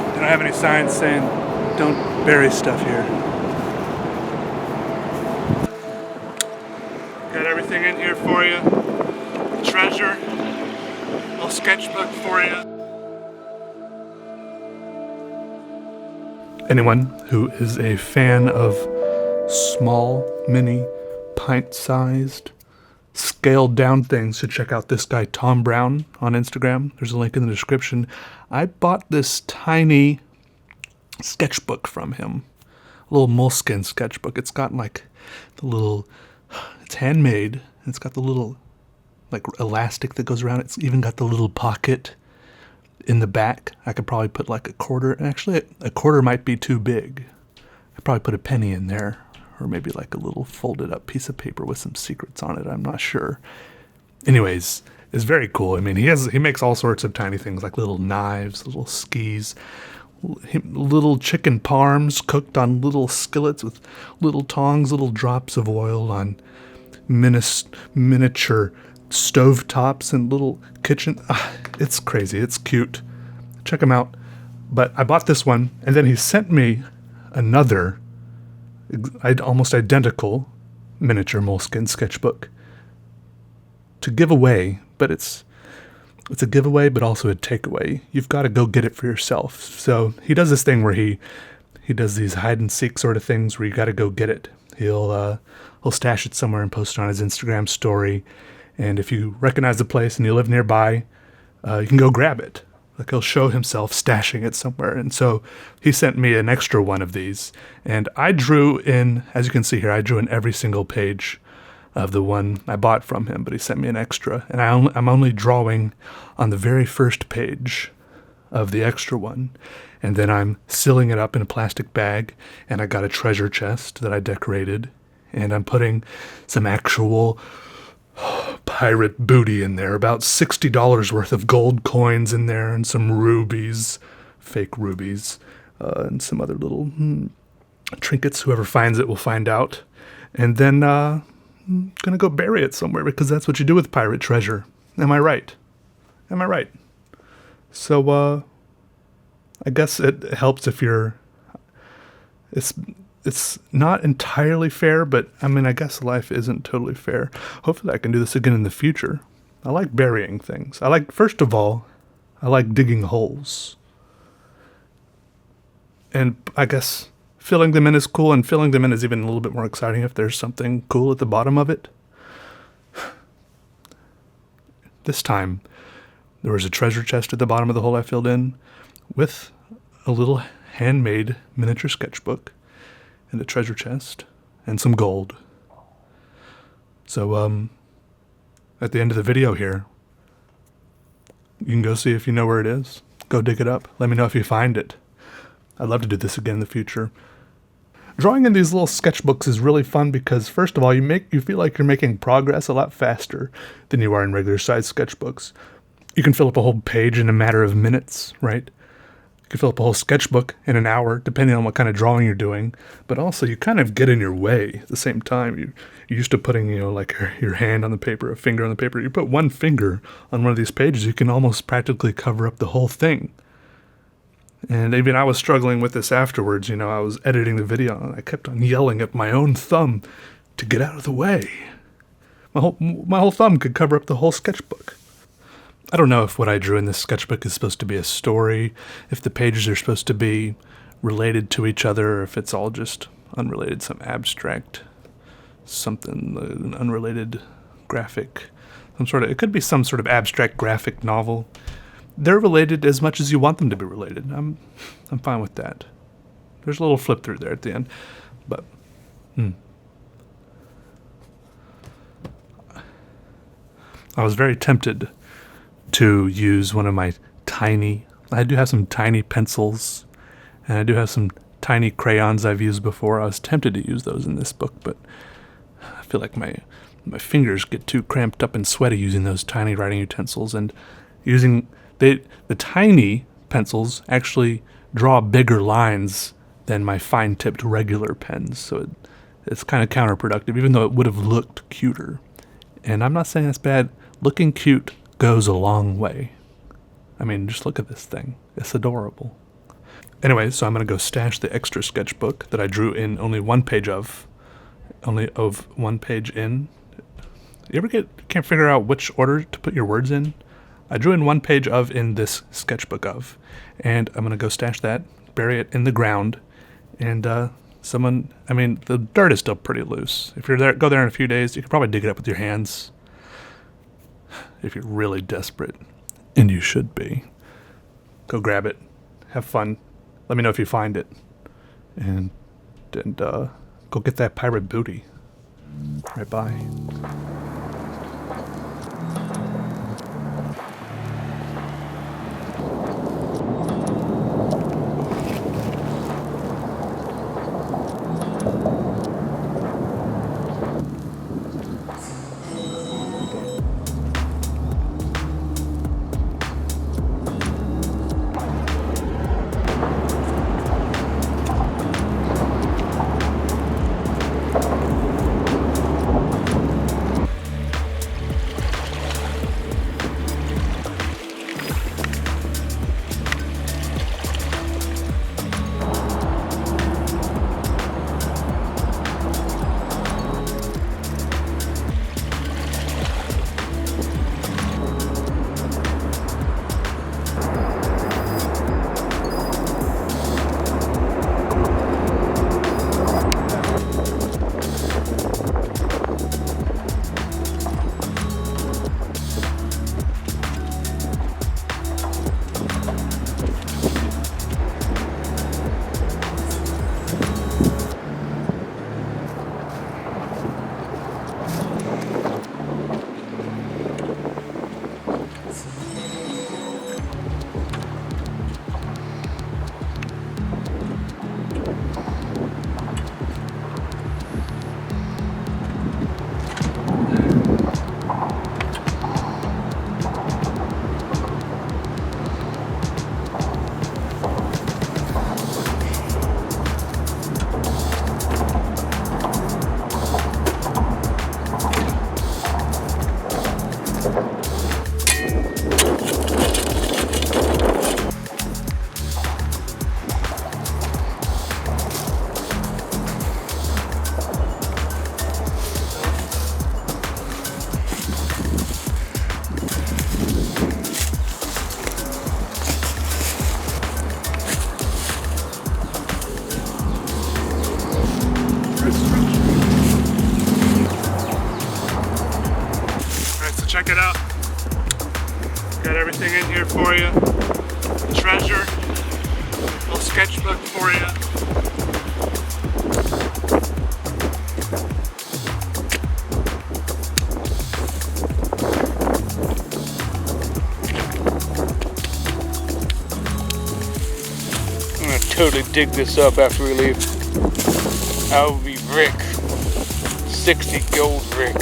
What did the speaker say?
They don't have any signs saying don't bury stuff here. Got everything in here for you. Treasure, little sketchbook for you. Anyone who is a fan of small, mini, pint-sized, scaled-down things should check out this guy, Tom Brown, on Instagram. There's a link in the description. I bought this tiny sketchbook from him. A little moleskin sketchbook. It's got like the little... It's handmade. It's got the little like elastic that goes around. It's even got the little pocket in the back. I could probably put like a quarter. Actually, a quarter might be too big. I'd probably put a penny in there, or maybe like a little folded up piece of paper with some secrets on it. I'm not sure. Anyways, it's very cool. I mean, he makes all sorts of tiny things like little knives, little skis, little chicken parms cooked on little skillets with little tongs, little drops of oil on miniature stove tops and little kitchen. It's crazy. It's cute. Check him out. But I bought this one, and then he sent me another almost identical miniature moleskin sketchbook to give away, but it's a giveaway, but also a takeaway. You've got to go get it for yourself. So he does this thing where he does these hide and seek sort of things where you got to go get it. He'll stash it somewhere and post it on his Instagram story. And if you recognize the place and you live nearby, you can go grab it. Like he'll show himself stashing it somewhere. And so he sent me an extra one of these. And I drew in, as you can see here, I drew in every single page of the one I bought from him, but he sent me an extra. And I'm only drawing on the very first page of the extra one. And then I'm sealing it up in a plastic bag, and I got a treasure chest that I decorated. And I'm putting some actual pirate booty in there, about $60 worth of gold coins in there, and some rubies, fake rubies, and some other little trinkets. Whoever finds it will find out. And then I'm gonna go bury it somewhere, because that's what you do with pirate treasure. Am I right? Am I right? So I guess it helps if you're... It's not entirely fair, but I mean, I guess life isn't totally fair. Hopefully I can do this again in the future. I like burying things. First of all, I like digging holes. And I guess filling them in is cool, and filling them in is even a little bit more exciting if there's something cool at the bottom of it. This time, there was a treasure chest at the bottom of the hole I filled in with a little handmade miniature sketchbook and a treasure chest and some gold. So at the end of the video here, you can go see if you know where it is. Go dig it up. Let me know if you find it. I'd love to do this again in the future. Drawing in these little sketchbooks is really fun because, first of all, you feel like you're making progress a lot faster than you are in regular size sketchbooks. You can fill up a whole page in a matter of minutes, right? You can fill up a whole sketchbook in an hour, depending on what kind of drawing you're doing. But also, you kind of get in your way at the same time. You're used to putting, like your hand on the paper, a finger on the paper. You put one finger on one of these pages, you can almost practically cover up the whole thing. And even I was struggling with this afterwards. I was editing the video, and I kept on yelling at my own thumb to get out of the way. My whole thumb could cover up the whole sketchbook. I don't know if what I drew in this sketchbook is supposed to be a story, if the pages are supposed to be related to each other, or if it's all just unrelated, some abstract, something, an unrelated graphic, it could be some sort of abstract graphic novel. They're related as much as you want them to be related. I'm fine with that. There's a little flip through there at the end, but I was very tempted to use one of my I do have some tiny pencils, and I do have some tiny crayons I've used before. I was tempted to use those in this book, but I feel like my fingers get too cramped up and sweaty using those tiny writing utensils, and using the tiny pencils actually draw bigger lines than my fine-tipped regular pens, so it's kind of counterproductive, even though it would have looked cuter. And I'm not saying it's bad. Looking cute goes a long way. I mean, just look at this thing. It's adorable. Anyway, so I'm going to go stash the extra sketchbook that I drew in only one page of. Only of one page in. You ever can't figure out which order to put your words in? I drew in one page of in this sketchbook of. And I'm going to go stash that, bury it in the ground. And the dirt is still pretty loose. If you're there, go there in a few days, you can probably dig it up with your hands. If you're really desperate. And you should be. Go grab it. Have fun. Let me know if you find it. And go get that pirate booty. Right, bye. Check it out. Got everything in here for you. Treasure. Little sketchbook for you. I'm gonna totally dig this up after we leave. I will be Rick. 60 gold Rick.